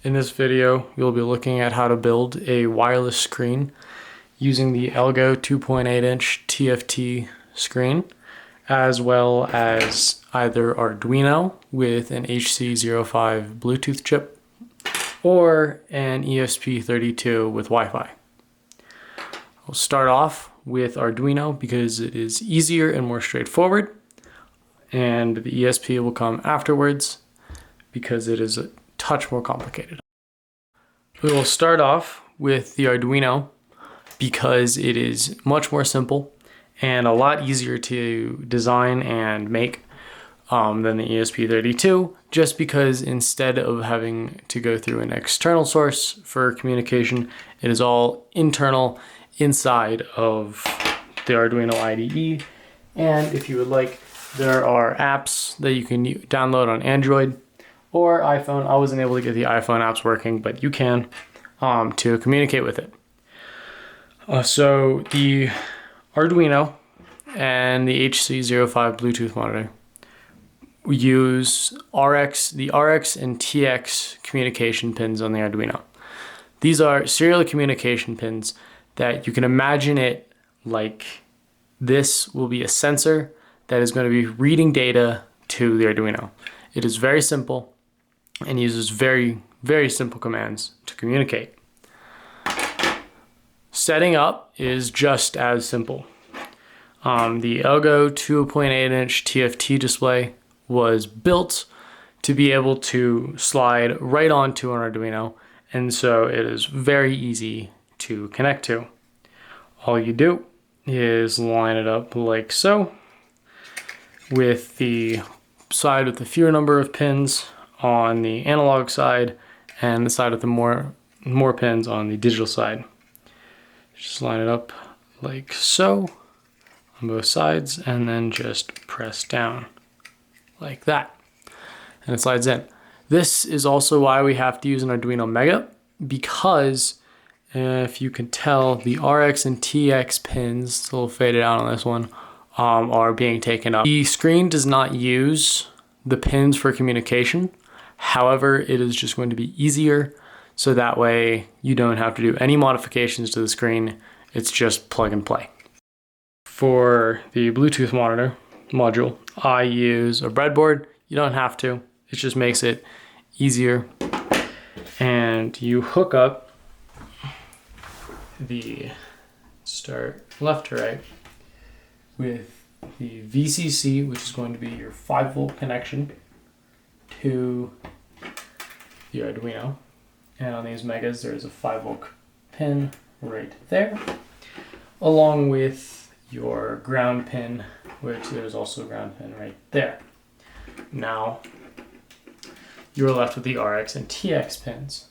In this video, we'll be looking at how to build a wireless screen using the Elgo 2.8-inch TFT screen, as well as either Arduino with an HC05 Bluetooth chip or an ESP-32 with Wi-Fi. We'll start off with Arduino because it is easier and more straightforward, and the ESP will come afterwards because it is a touch more complicated. We will start off with the Arduino because it is much more simple and a lot easier to design and make than the ESP32, just because instead of having to go through an external source for communication, it is all internal inside of the Arduino IDE. And if you would like, there are apps that you can download on Android or iPhone. I wasn't able to get the iPhone apps working, but you can to communicate with it. So the Arduino and the HC05 Bluetooth monitor use the RX and TX communication pins on the Arduino. These are serial communication pins that you can imagine it like this will be a sensor that is going to be reading data to the Arduino. It is very simple and uses very, very simple commands to communicate. Setting up is just as simple. The Elgo 2.8-inch TFT display was built to be able to slide right onto an Arduino, and so it is very easy to connect to. All you do is line it up like so, with the side with the fewer number of pins on the analog side and the side with the more pins on the digital side. Just line it up like so on both sides and then just press down like that, and it slides in. This is also why we have to use an Arduino Mega, because if you can tell, the RX and TX pins, it's a little faded out on this one, are being taken up. The screen does not use the pins for communication. However, it is just going to be easier, so that way you don't have to do any modifications to the screen. It's just plug and play. For the Bluetooth monitor module, I use a breadboard. You don't have to. It just makes it easier. And you hook up the start left to right with the VCC, which is going to be your 5-volt connection to the Arduino. And on these Megas, there's a 5-volt pin right there, along with your ground pin, which there's also a ground pin right there. Now, you're left with the RX and TX pins.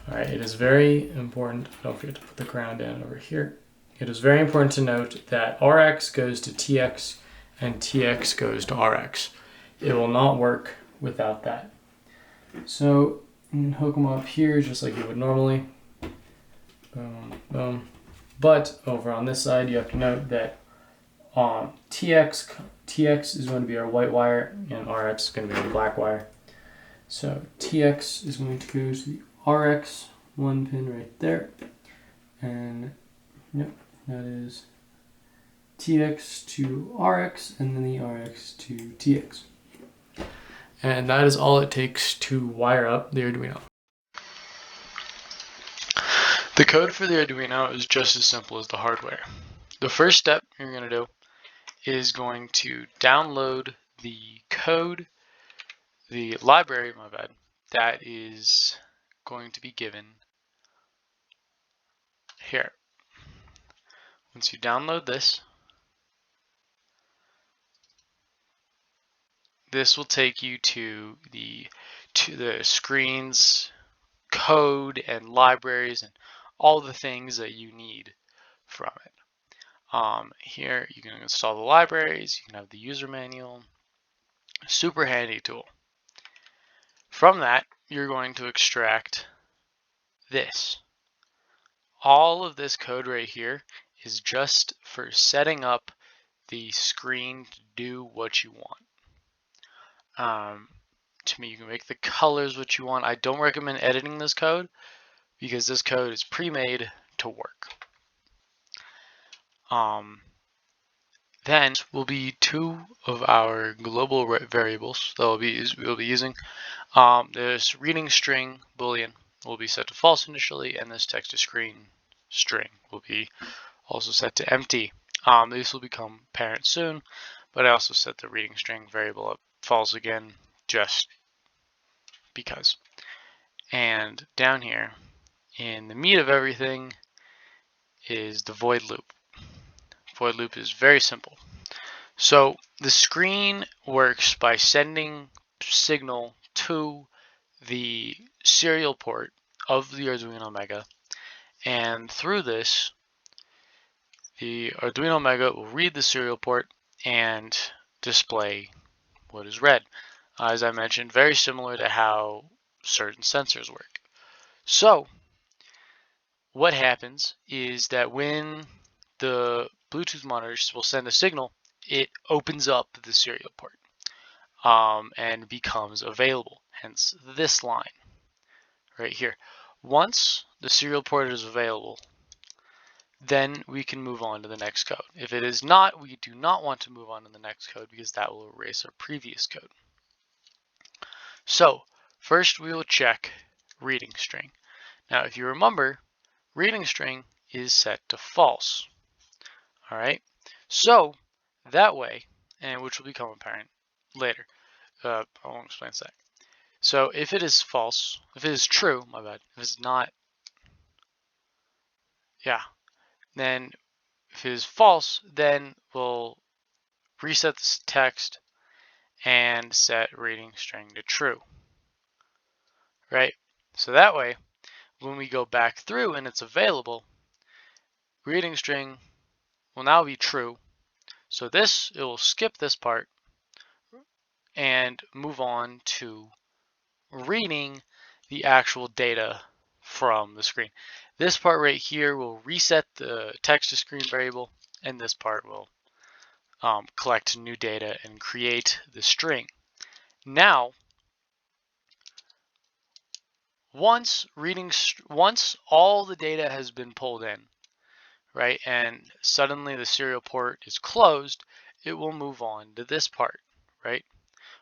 All right, it is very important, don't forget to put the ground in over here. It is very important to note that RX goes to TX and TX goes to RX. It will not work without that. So you can hook them up here just like you would normally. Boom, boom. But over on this side, you have to note that TX is going to be our white wire and RX is going to be our black wire. So TX is going to go to the RX, one pin right there, and yep, that is TX to RX, and then the RX to TX. And that is all it takes to wire up the Arduino. The code for the Arduino is just as simple as the hardware. The first step you're going to do is going to download the code, the library, that is going to be given here. Once you download this, this will take you to the screen's code and libraries and all the things that you need from it. Here you can install the libraries, you can have the user manual. Super handy tool. From that, you're going to extract this. All of this code right here is just for setting up the screen to do what you want. to me. You can make the colors what you want. I don't recommend editing this code because this code is pre-made to work. Then will be two of our global variables that we'll be using. This reading string boolean will be set to false initially, and this text to screen string will be also set to empty. This will become apparent soon, but I also set the reading string variable up false again, just because. And down here, in the meat of everything, is the void loop. Void loop is very simple. So the screen works by sending signal to the serial port of the Arduino Mega, and through this, the Arduino Mega will read the serial port and display what is read. As I mentioned, very similar to how certain sensors work. So what happens is that when the Bluetooth monitors will send a signal, it opens up the serial port and becomes available, hence this line right here. Once the serial port is available, then we can move on to the next code. If it is not, we do not want to move on to the next code because that will erase our previous code. So first we will check reading string. Now if you remember, reading string is set to false. All right, so that way, and which will become apparent later. I won't explain that. So if it is false, if it is true, my bad, if it's not, then if it is false, then we'll reset this text and set reading string to true, right? So that way, when we go back through and it's available, reading string will now be true. So it will skip this part and move on to reading the actual data from the screen. This part right here will reset the text to screen variable, and this part will collect new data and create the string. Now, once all the data has been pulled in, right, and suddenly the serial port is closed, it will move on to this part, right?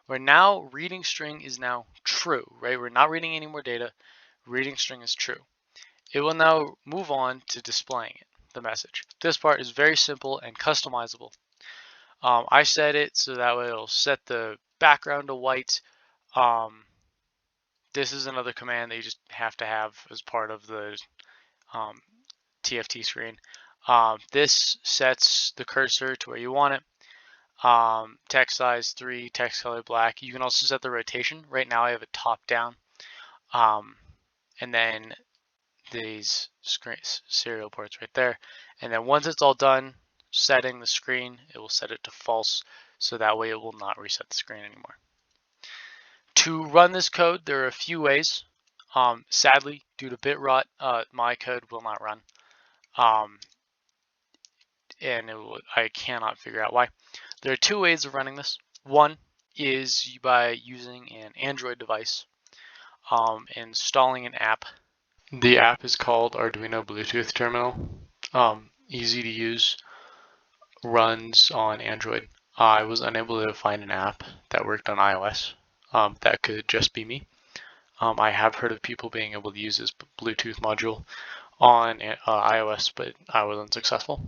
Where now reading string is now true, right? We're not reading any more data. Reading string is true. It will now move on to displaying it, the message. This part is very simple and customizable. I set it so that way it'll set the background to white. This is another command that you just have to have as part of the TFT screen. This sets the cursor to where you want it. Text size 3, text color black. You can also set the rotation. Right now I have it top down. And then these serial ports right there. And then once it's all done setting the screen, it will set it to false. So that way it will not reset the screen anymore. To run this code, there are a few ways. Sadly, due to bit rot, my code will not run. And I cannot figure out why. There are two ways of running this. One is by using an Android device, installing an app. The app is called Arduino Bluetooth Terminal. Easy to use, runs on Android. I was unable to find an app that worked on iOS. That could just be me. I have heard of people being able to use this Bluetooth module on iOS, but I wasn't successful.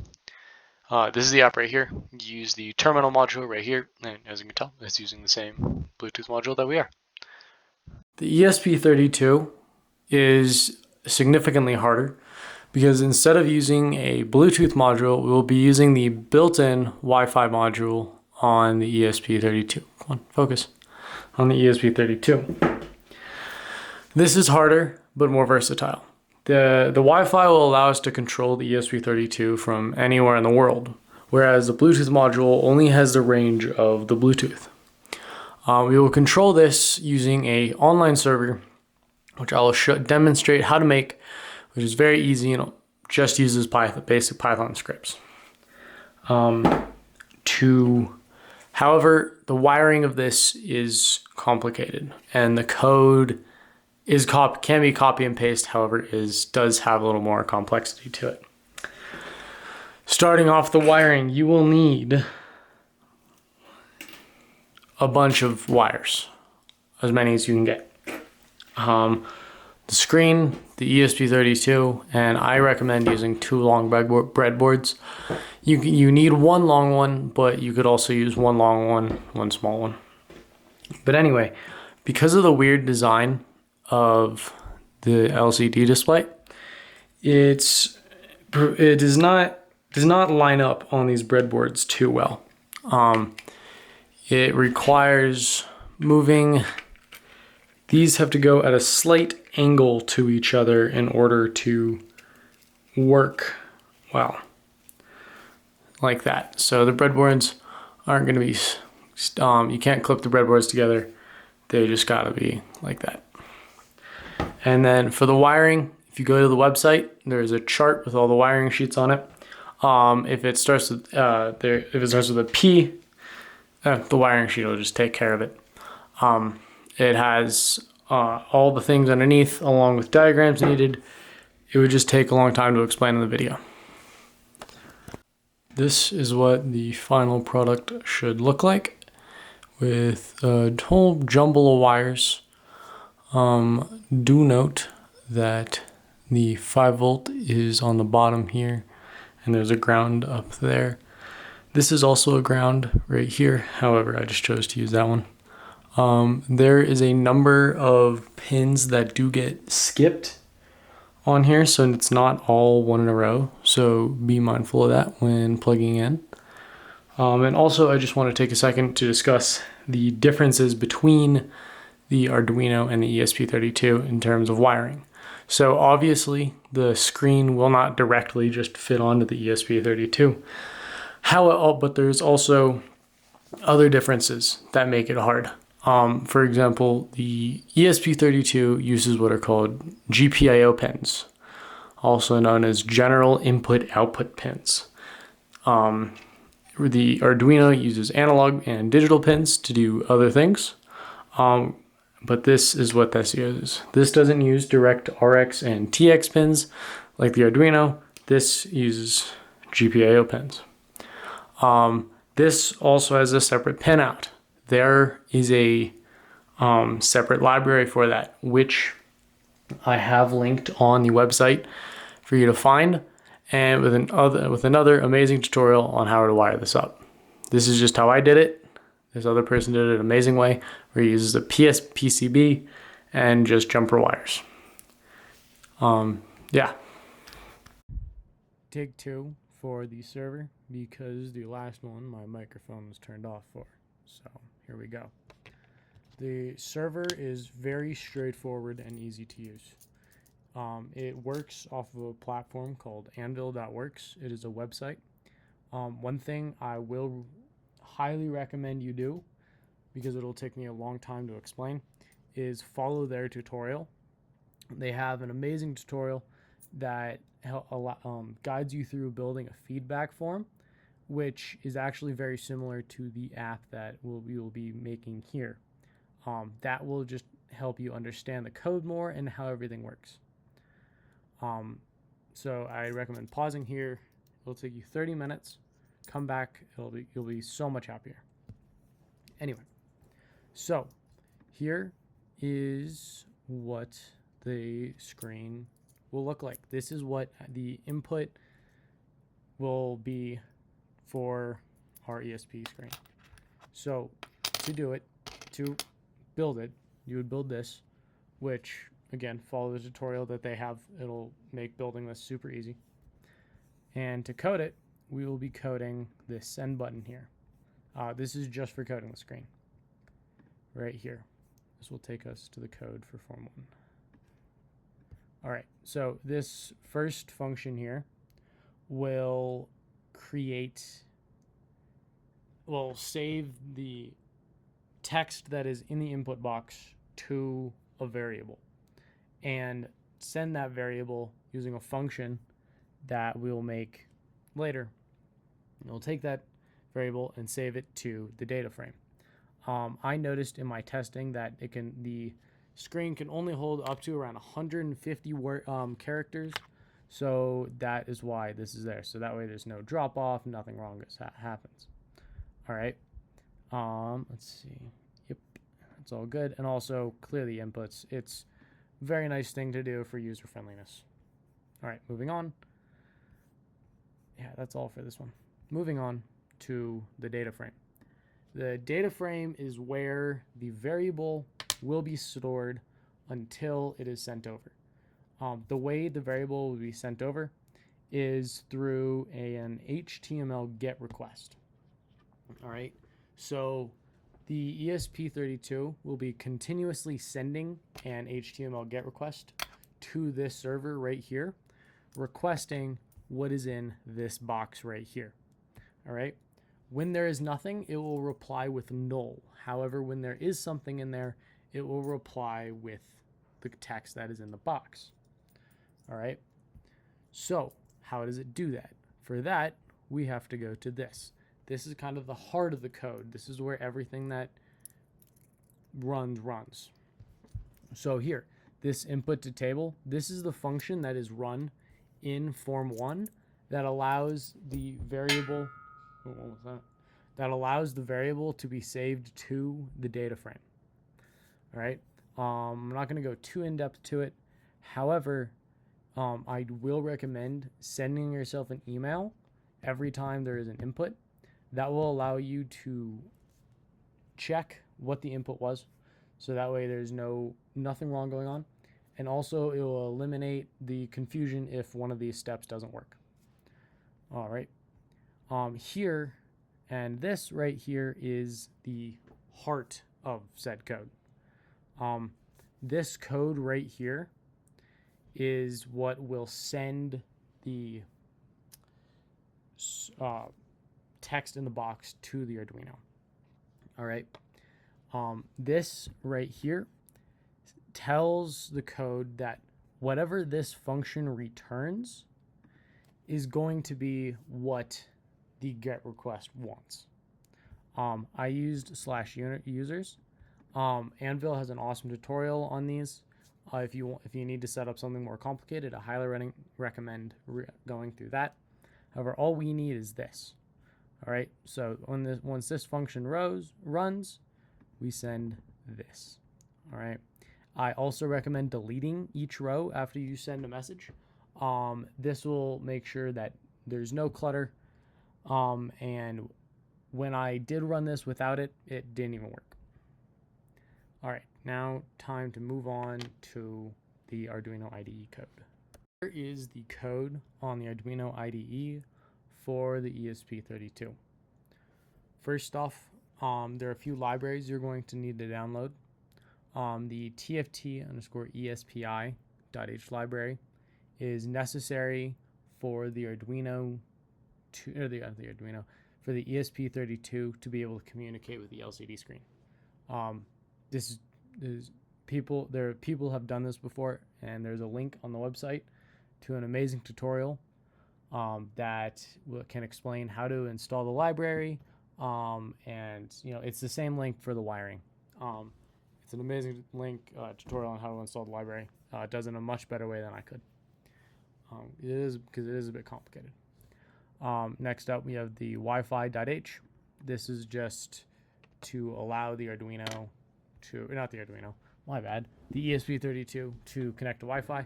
This is the app right here. You use the terminal module right here, and as you can tell, it's using the same Bluetooth module that we are. The ESP-32 is significantly harder because instead of using a Bluetooth module, we will be using the built-in Wi-Fi module on the ESP-32. Come on, focus. On the ESP-32. This is harder, but more versatile. The Wi-Fi will allow us to control the ESP-32 from anywhere in the world, whereas the Bluetooth module only has the range of the Bluetooth. We will control this using an online server, which I will demonstrate how to make, which is very easy and just uses basic Python scripts. To However, the wiring of this is complicated, and the code can be copy and paste. However, does have a little more complexity to it. Starting off the wiring, you will need a bunch of wires, as many as you can get. The screen, the ESP-32, and I recommend using 2 long breadboards. You need 1 long one, but you could also use 1 long one, 1 small one. But anyway, because of the weird design of the LCD display, it does not line up on these breadboards too well. It requires moving. These have to go at a slight angle to each other in order to work well, like that. So the breadboards aren't going to be, you can't clip the breadboards together. They just got to be like that. And then for the wiring, if you go to the website, there's a chart with all the wiring sheets on it. If it starts with a P, the wiring sheet will just take care of it. It has all the things underneath along with diagrams needed. It would just take a long time to explain in the video. This is what the final product should look like, with a whole jumble of wires. Do note that the 5-volt is on the bottom here, and there's a ground up there. This is also a ground right here. However, I just chose to use that one. There is a number of pins that do get skipped on here, so it's not all one in a row. So be mindful of that when plugging in. And also, I just want to take a second to discuss the differences between the Arduino and the ESP-32 in terms of wiring. So obviously, the screen will not directly just fit onto the ESP-32. But there's also other differences that make it hard. For example, the ESP-32 uses what are called GPIO pins, also known as general input-output pins. The Arduino uses analog and digital pins to do other things, but this is what this uses. This doesn't use direct RX and TX pins like the Arduino. This uses GPIO pins. This also has a separate pinout. There is a separate library for that, which I have linked on the website for you to find, and with another amazing tutorial on how to wire this up. This is just how I did it. This other person did it an amazing way, where he uses a PCB and just jumper wires. Yeah. Take 2 for the server, because the last one my microphone was turned off for. So here we go. The server is very straightforward and easy to use. It works off of a platform called anvil.works. It is a website. One thing I will highly recommend you do, because it'll take me a long time to explain, is follow their tutorial. They have an amazing tutorial that guides you through building a feedback form, which is actually very similar to the app that we will be making here. That will just help you understand the code more and how everything works. So I recommend pausing here. It'll take you 30 minutes. Come back. You'll be so much happier. Anyway, so here is what the screen will look like. This is what the input will be for our ESP screen. So to build it, you would build this, which again, follow the tutorial that they have. It'll make building this super easy. And to code it, we will be coding this send button here. This is just for coding the screen. Right here. This will take us to the code for Form 1. All right, so this first function here will save the text that is in the input box to a variable and send that variable using a function that we'll make later. And we'll take that variable and save it to the data frame. I noticed in my testing that the screen can only hold up to around 150 characters, so that is why this is there. So that way there's no drop off, nothing wrong happens. All right. Let's see. Yep, it's all good. And also clear the inputs. It's a very nice thing to do for user friendliness. All right, moving on. Yeah, that's all for this one. Moving on to the data frame. The data frame is where the variable will be stored until it is sent over. The way the variable will be sent over is through an HTML GET request. All right, so the ESP32 will be continuously sending an HTML GET request to this server right here, requesting what is in this box right here. All right. When there is nothing, it will reply with null. However, when there is something in there, it will reply with the text that is in the box. All right. So how does it do that? For that, we have to go to this. This is kind of the heart of the code. This is where everything that runs. So here, this input to table, this is the function that is run in form 1 that allows the variable to be saved to the data frame. All right. I'm not going to go too in depth to it. However, I will recommend sending yourself an email every time there is an input. That will allow you to check what the input was, so that way there's nothing wrong going on. And also it will eliminate the confusion if one of these steps doesn't work. All right. Here and this right here is the heart of said code. This code right here is what will send the text in the box to the Arduino. All right. This right here tells the code that whatever this function returns is going to be what the GET request wants. I used /users. Anvil has an awesome tutorial on these. If you need to set up something more complicated, I highly recommend going through that. However, all we need is this. All right. So once this function runs, we send this. All right. I also recommend deleting each row after you send a message. This will make sure that there's no clutter. And when I did run this without it, it didn't even work. All right, now time to move on to the Arduino IDE code. Here is the code on the Arduino IDE for the ESP32. First off, there are a few libraries you're going to need to download. The tft_espi.h library is necessary for the Arduino for the ESP32 to be able to communicate with the LCD screen. People have done this before, and there's a link on the website to an amazing tutorial that can explain how to install the library, and it's the same link for the wiring. It's an amazing tutorial on how to install the library. It does it in a much better way than I could. It is because it is a bit complicated. Next up, we have the Wi-Fi.h. This is just to allow the Arduino the ESP32 to connect to Wi-Fi.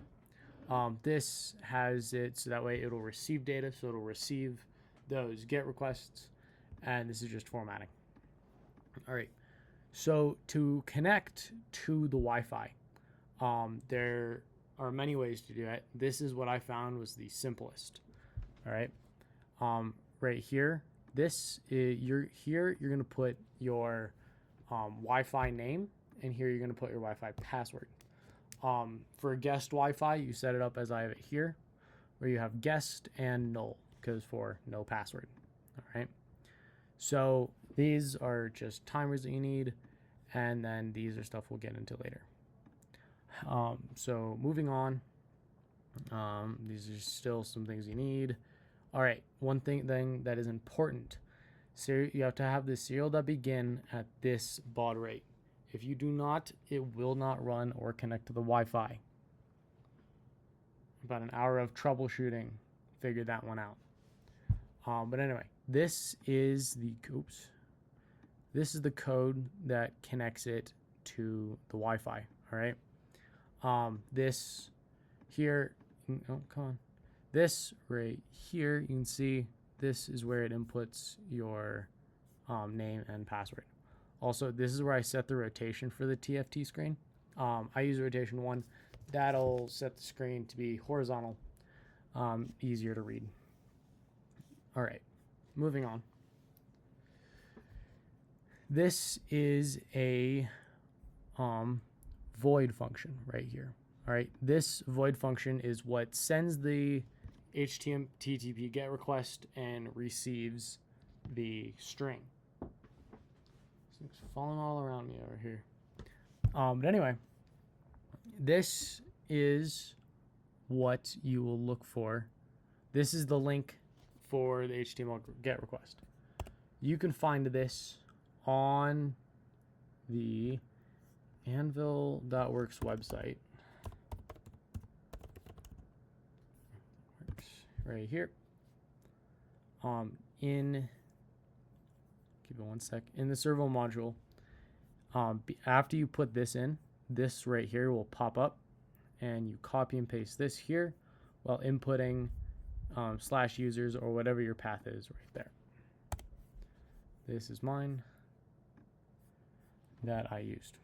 This has it so that way it'll receive data, so it'll receive those GET requests, and this is just formatting. All right. So to connect to the Wi-Fi, there are many ways to do it. This is what I found was the simplest. All right. Right here, you're going to put your Wi-Fi name, and here you're going to put your Wi-Fi password. For guest Wi-Fi, you set it up as I have it here, where you have guest and null, because for no password. All right. So these are just timers that you need, and then these are stuff we'll get into later. So moving on, these are still some things you need. All right, one thing that is important, you have to have the serial.begin at this baud rate. If you do not, it will not run or connect to the Wi-Fi. About an hour of troubleshooting, figured that one out. But anyway, this is the code that connects it to the Wi-Fi. All right. This here, oh come on, this right here, you can see this is where it inputs your name and password. Also, this is where I set the rotation for the TFT screen. I use rotation 1. That'll set the screen to be horizontal, easier to read. All right, moving on. This is a void function right here. All right, this void function is what sends the HTTP GET request and receives the string. It's falling all around me over here. But anyway, this is what you will look for. This is the link for the HTML GET request. You can find this on the anvil.works website. Works right here. Give it one sec. In the servo module, after you put this in, this right here will pop up, and you copy and paste this here while inputting /users or whatever your path is right there. This is mine that I used.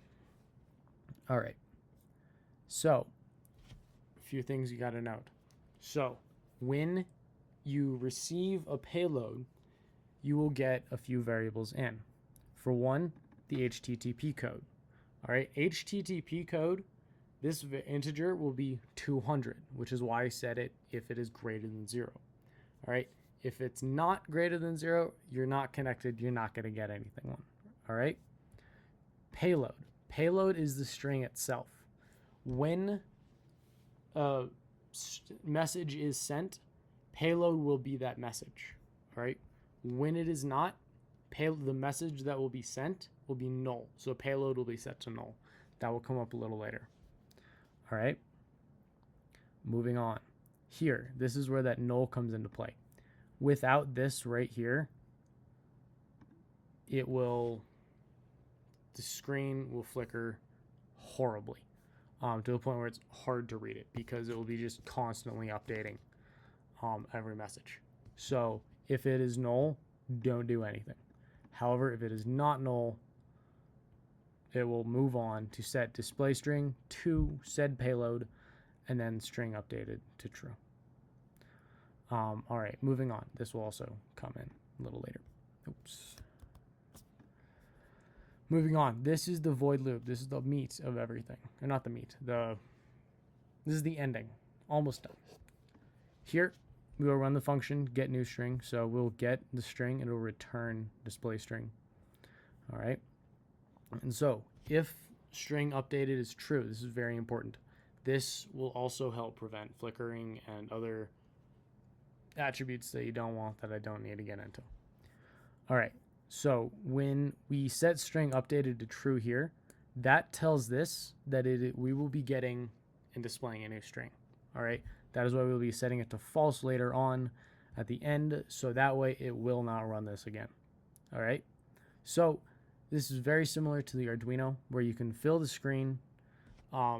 All right. So, a few things you got to note. So, when you receive a payload, you will get a few variables in. For one, the HTTP code. All right, HTTP code, this integer will be 200, which is why I set it if it is greater than 0. All right, if it's not greater than 0, you're not connected, you're not going to get anything on. All right, payload. Payload is the string itself. When a message is sent, payload will be that message. All right, when it is not, the message that will be sent will be null. So payload will be set to null. That will come up a little later. All right. Moving on. Here, this is where that null comes into play. Without this right here, the screen will flicker horribly to the point where it's hard to read it because it will be just constantly updating every message. So if it is null, don't do anything. However, if it is not null, it will move on to set display string to said payload and then string updated to true. All right, moving on. This will also come in a little later. Oops. Moving on. This is the void loop. This is the meat of everything. Or not the meat. This is the ending. Almost done. Here, we will run the function get new string. So we'll get the string and it will return display string. All right. And so if string updated is true, this is very important. This will also help prevent flickering and other attributes that you don't want that I don't need to get into. All right. So when we set string updated to true here, that tells this that we will be getting and displaying a new string. All right. That is why we'll be setting it to false later on at the end. So that way it will not run this again. All right. So this is very similar to the Arduino where you can fill the screen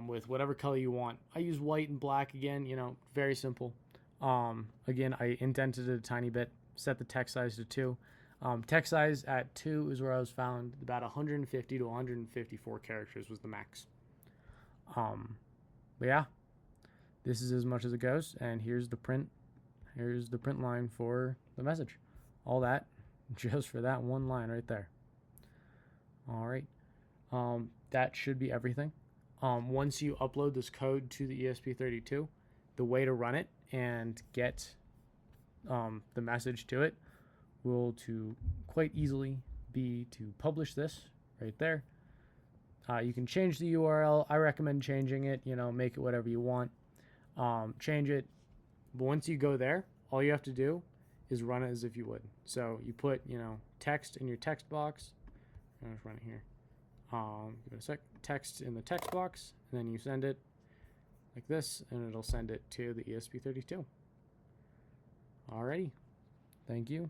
with whatever color you want. I use white and black again, very simple. Again, I indented it a tiny bit, set the text size to 2. Text size at 2 is where I was found. About 150 to 154 characters was the max. But yeah, this is as much as it goes. And here's the print. Here's the print line for the message. All that just for that one line right there. All right. That should be everything. Once you upload this code to the ESP-32, the way to run it and get the message to it will to quite easily be to publish this right there. You can change the URL. I recommend changing it, make it whatever you want. Change it. But once you go there, all you have to do is run it as if you would. So you put, you know, text in your text box. I'm just run it here. Give it a sec. Text in the text box, and then you send it like this, and it'll send it to the ESP32. Alrighty. Thank you.